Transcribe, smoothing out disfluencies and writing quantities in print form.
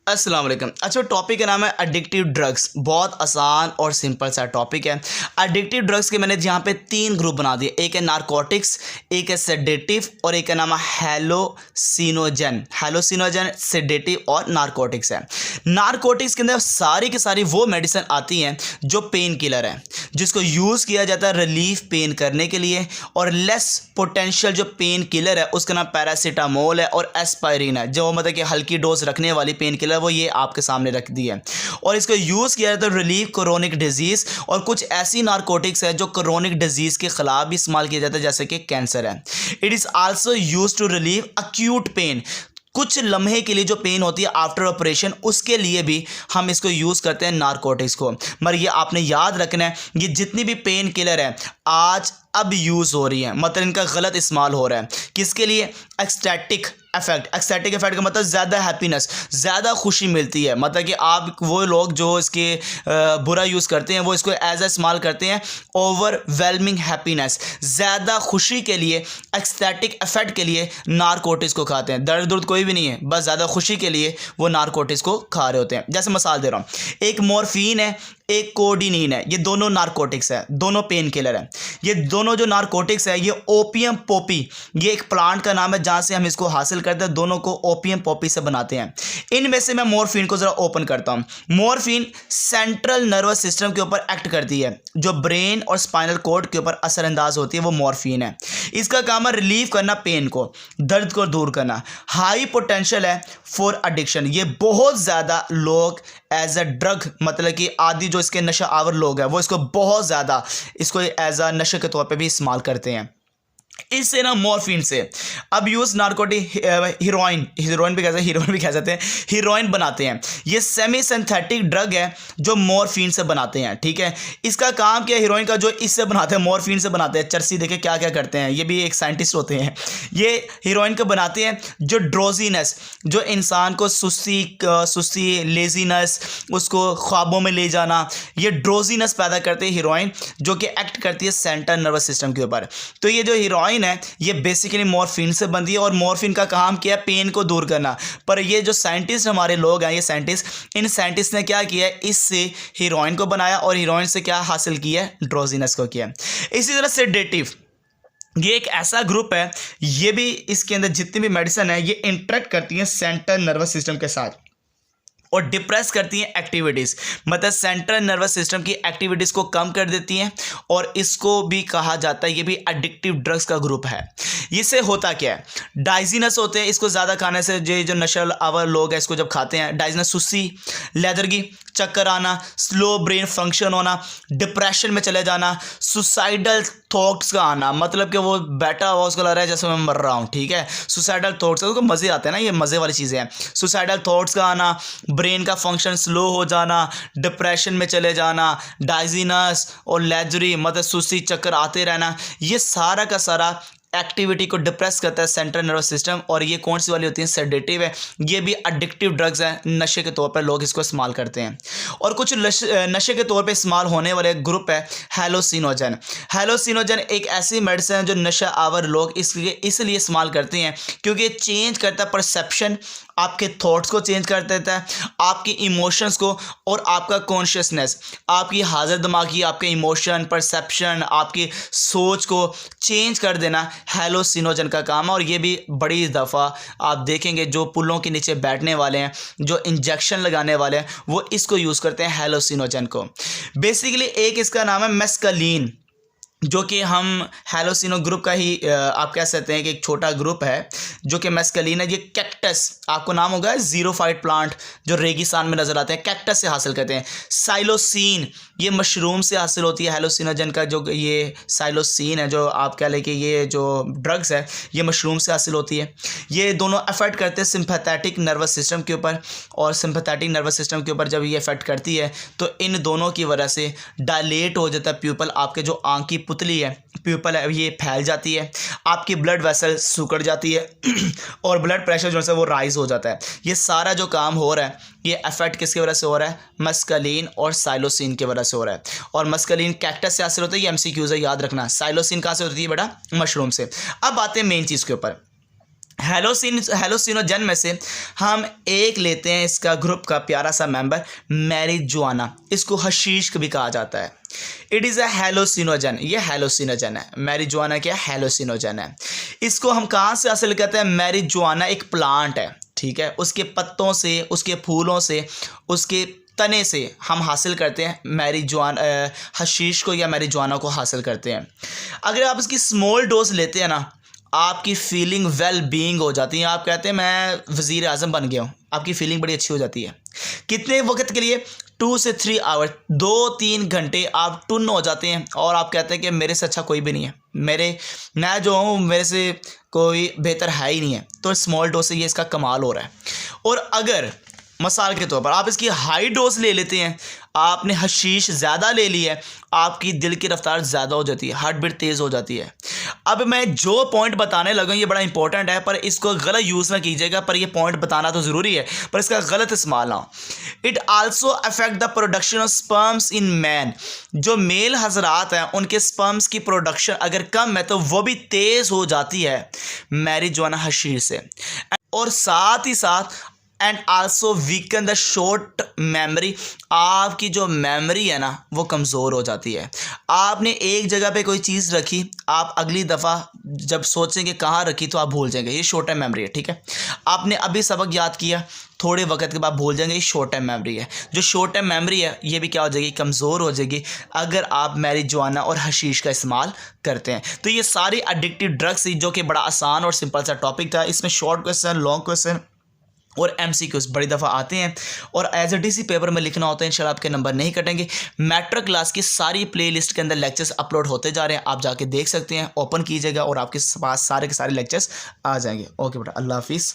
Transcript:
अस्सलाम वालेकुम। अच्छा, टॉपिक का नाम है एडिक्टिव ड्रग्स। बहुत आसान और सिंपल सा टॉपिक है। एडिक्टिव ड्रग्स के मैंने यहाँ पे 3 ग्रुप बना दिए। एक है नारकोटिक्स, एक है सेडेटिव और एक का नाम है हैलोसिनोजन। हैलोसिनोजन, सेडेटिव और नारकोटिक्स है। नारकोटिक्स के अंदर सारी की सारी वो मेडिसिन आती हैं जो पेन किलर है, जिसको यूज़ किया जाता है रिलीफ पेन करने के लिए। और लेस पोटेंशियल जो पेन किलर है उसका नाम पैरासीटामोल है और एस्पायरिन है, जो मतलब कि हल्की डोज रखने वाली पेन किलर वो ये आपके सामने रख दी है। और इसको यूज़ किया जाता है रिलीफ क्रोनिक डिजीज़। और कुछ ऐसी नारकोटिक्स है जो क्रोनिक डिजीज़ के खिलाफ भी इस्तेमाल किया जाता है, जैसे कि कैंसर है। It is also use to relieve acute pain. कुछ लम्हे के लिए जो पेन होती है आफ्टर ऑपरेशन, उसके लिए भी हम इसको यूज़ करते हैं नारकोटिक्स को। मगर ये आपने याद रखना है, ये जितनी भी पेन किलर है आज अब यूज़ हो रही है, मतलब इनका गलत इस्तेमाल हो रहा है। किसके लिए? Ecstatic effect. एक्सटैटिक इफेक्ट का मतलब ज़्यादा हैप्पीनेस, ज़्यादा खुशी मिलती है। मतलब कि आप वो लोग जो इसके बुरा यूज़ करते हैं वो इसको एज ए इस्तेमाल करते हैं ओवरवेलमिंग हैप्पीनेस, ज़्यादा खुशी के लिए, एक्सटैटिक इफेक्ट के लिए नारकोटिक्स को खाते हैं। दर्द दुर्द कोई भी नहीं है, बस ज़्यादा खुशी के लिए वो नारकोटिक्स को खा रहे होते हैं। जैसे मिसाल दे रहा हूँ, एक मॉर्फिन है, एक कोडिनीन है। ये दोनों नारकोटिक्स है, दोनों पेन किलर है। ये दोनों जो नारकोटिक्स है, ये ओपियम पॉपी, ये एक प्लांट का नाम है जहाँ से हम इसको हासिल करते हैं। दोनों को ओपियम पॉपी से बनाते हैं। इनमें से मैं मॉर्फिन को ज़रा ओपन करता हूँ। मॉर्फिन सेंट्रल नर्वस सिस्टम के ऊपर एक्ट करती है, जो ब्रेन और स्पाइनल कॉर्ड के ऊपर असरअंदाज होती है, वो मॉर्फिन है। इसका काम है रिलीव करना पेन को, दर्द को दूर करना। हाई पोटेंशियल है फॉर एडिक्शन। ये बहुत ज़्यादा लोग एज अ ड्रग, मतलब कि आदि जो इसके नशा आवर लोग हैं, वो इसको बहुत ज़्यादा इसको एज अ नशे के तौर पे भी इस्तेमाल करते हैं। इससे ना मॉर्फिन से अब यूज़ नारकोटिक हीरोइन भी कह सकते हैं, हीरोइन बनाते हैं। ये सेमी सिंथेटिक ड्रग है जो मॉर्फिन से बनाते हैं। ठीक है, इसका काम क्या है हीरोइन का, जो इससे बनाते हैं, मॉर्फिन से बनाते हैं। चर्सी देखे क्या क्या करते हैं, ये भी एक साइंटिस्ट होते हैं। ये हीरोइन को बनाते हैं जो ड्रोजीनेस, जो इंसान को सुस्ती लेजीनेस, उसको ख्वाबों में ले जाना, ये ड्रोजीनेस पैदा करते हैं हीरोइन, जो कि एक्ट करती है सेंट्रल नर्वस सिस्टम के ऊपर। तो ये जो हीरोइन है ये बेसिकली मॉर्फिन से बनती है और मॉर्फिन का काम क्या है? पेन को दूर करना। पर ये जो साइंटिस्ट हमारे लोग हैं, ये इन साइंटिस्ट ने क्या किया है? इससे हीरोइन को बनाया और हीरोइन से क्या हासिल किया है? ड्रोजीनेस को किया। इसी तरह सेडेटिव, ये एक ऐसा ग्रुप है, ये भी इसके अंदर जितनी भी मेडिसिन है ये इंटरेक्ट करती है सेंट्रल नर्वस सिस्टम के साथ और डिप्रेस करती हैं एक्टिविटीज़, मतलब सेंट्रल नर्वस सिस्टम की एक्टिविटीज़ को कम कर देती हैं। और इसको भी कहा जाता है, ये भी एडिक्टिव ड्रग्स का ग्रुप है। इससे होता क्या है? डाइजीनस होते हैं, इसको ज़्यादा खाने से जो नशा आवर लोग हैं इसको जब खाते हैं, डाइजीनस, सुस्ती, लेदरगी, चक्कर आना, स्लो ब्रेन फंक्शन होना, डिप्रेशन में चले जाना, सुसाइडल थॉट्स का आना, मतलब कि वो बैठा हुआ उसको लग रहा है जैसे मैं मर रहा हूँ। ठीक है, सुसाइडल थॉट्स, उसको मज़े आते हैं ना, ये मज़े वाली चीज़ें हैं। सुसाइडल थॉट्स का आना, ब्रेन का फंक्शन स्लो हो जाना, डिप्रेशन में चले जाना, डाइजीनस और लेजरी, मतलब सुस्ती, चक्कर आते रहना, ये सारा का सारा एक्टिविटी को डिप्रेस करता है सेंट्रल नर्वस सिस्टम। और ये कौन सी वाली होती है? सेडेटिव है। ये भी एडिक्टिव ड्रग्स हैं, नशे के तौर पर लोग इसको इस्तेमाल करते हैं। और कुछ नशे के तौर पे इस्तेमाल होने वाले ग्रुप है हैलोसिनोजन। हैलोसिनोजन एक ऐसी मेडिसिन है जो नशा आवर लोग इसलिए इस्तेमाल करते हैं क्योंकि चेंज करता है परसेप्शन, आपके थॉट्स को चेंज कर देता है, आपके इमोशंस को और आपका कॉन्शियसनेस, आपकी हाजिर दिमागी, आपके इमोशन, परसेप्शन, आपकी सोच को चेंज कर देना हैलोसिनोजन का काम है। और ये भी बड़ी दफ़ा आप देखेंगे जो पुलों के नीचे बैठने वाले हैं, जो इंजेक्शन लगाने वाले हैं, वो इसको यूज़ करते हैं हैलोसिनोजन को। बेसिकली एक इसका नाम है मेस्कलीन, जो कि हम हैलोसिनो ग्रुप का ही आप कह सकते हैं कि एक छोटा ग्रुप है जो कि मेस्कलीन है। ये कैक्टस, आपको नाम होगा जीरोफाइट प्लांट जो रेगिस्तान में नज़र आते हैं, कैक्टस से हासिल करते हैं। साइलोसिन, ये मशरूम से हासिल होती है हैलोसिनोजन का, जो ये साइलोसिन है, जो आप कह लें कि ये जो ड्रग्स है ये मशरूम से हासिल होती है। ये दोनों अफेक्ट करते हैं सिंपैथेटिक नर्वस सिस्टम के ऊपर, और सिंपैथेटिक नर्वस सिस्टम के ऊपर जब ये अफेक्ट करती है तो इन दोनों की वजह से डायलेट हो जाता है प्यूपल, आपके जो आँख की पुतली है, प्यूपल है, ये फैल जाती है, आपकी ब्लड वेसल सिकुड़ जाती है और ब्लड प्रेशर जो है वो राइज हो जाता है। ये सारा जो काम हो रहा है ये इफेक्ट किसकी वजह से हो रहा है? मस्कलीन और साइलोसिन की वजह से हो रहा है। और मस्कलीन कैक्टस से हासिल होता है, ये एमसीक्यूज है, याद रखना। साइलोसिन कहाँ से होती है बेटा? मशरूम से। अब आते हैं मेन चीज़ के ऊपर। हेलोसिनोजन में से हम एक लेते हैं इसका ग्रुप का प्यारा सा मेंबर मैरिजुआना, इसको हशीश भी कहा जाता है। इट इज़ अ हेलोसिनोजन, ये हेलोसिनोजन है। मैरिजुआना क्या हेलोसिनोजन है। इसको हम कहाँ से हासिल करते हैं? मैरिजुआना एक प्लांट है, ठीक है, उसके पत्तों से, उसके फूलों से, उसके तने से हम हासिल करते हैं मैरिजुआना, हशीश को या मैरिजुआना को हासिल करते हैं। अगर आप इसकी स्मॉल डोज लेते हैं ना, आपकी फीलिंग वेल बीइंग हो जाती है। आप कहते हैं मैं वज़ीर आज़म बन गया हूँ, आपकी फीलिंग बड़ी अच्छी हो जाती है। कितने वक्त के लिए? 2 से 3 आवर, 2-3 घंटे आप टुन हो जाते हैं और आप कहते हैं कि मेरे से अच्छा कोई भी नहीं है, मैं जो हूँ मेरे से कोई बेहतर है ही नहीं है। तो स्मॉल डोज से ये इसका कमाल हो रहा है। और अगर मिसाल के तौर पर आप इसकी हाई डोज ले लेते हैं, आपने हशीश ज़्यादा ले ली है, आपकी दिल की रफ्तार ज़्यादा हो जाती है, हार्ट बीट तेज़ हो जाती है। अब मैं जो पॉइंट बताने लगा ये बड़ा इंपॉर्टेंट है, पर इसको गलत यूज़ ना कीजिएगा, पर ये पॉइंट बताना तो ज़रूरी है, पर इसका गलत इस्तेमाल ना हो। It also affect the production of sperms in man. जो मेल हजरात हैं उनके स्पर्म्स की प्रोडक्शन अगर कम है तो वो भी तेज़ हो जाती है मैरिजुआना हशीश से। और साथ ही साथ and also weaken the short memory, आपकी जो मेमोरी है ना वो कमज़ोर हो जाती है। आपने एक जगह पे कोई चीज़ रखी, आप अगली दफ़ा जब सोचेंगे कहाँ रखी तो आप भूल जाएंगे, ये शॉर्ट टाइम मेमोरी है, ठीक है। आपने अभी सबक याद किया, थोड़े वक्त के बाद भूल जाएंगे, ये शॉर्ट टाइम मेमोरी है। जो शॉर्ट टाइम मेमोरी है ये भी क्या हो जाएगी? कमज़ोर हो जाएगी अगर आप मैरिजुआना और हशीश का इस्तेमाल करते हैं। तो ये सारी एडिक्टिव ड्रग्स जो कि बड़ा आसान और सिंपल सा टॉपिक था, इसमें शॉर्ट क्वेश्चन, लॉन्ग क्वेश्चन और MCQs बड़ी दफ़ा आते हैं और एज ए DC पेपर में लिखना होता है। इंशाल्लाह आपके नंबर नहीं कटेंगे। मैट्रिक क्लास की सारी प्लेलिस्ट के अंदर लेक्चर्स अपलोड होते जा रहे हैं, आप जाके देख सकते हैं, ओपन कीजिएगा और आपके पास सारे के सारे लेक्चर्स आ जाएंगे। ओके बेटा, अल्लाह हाफिज़।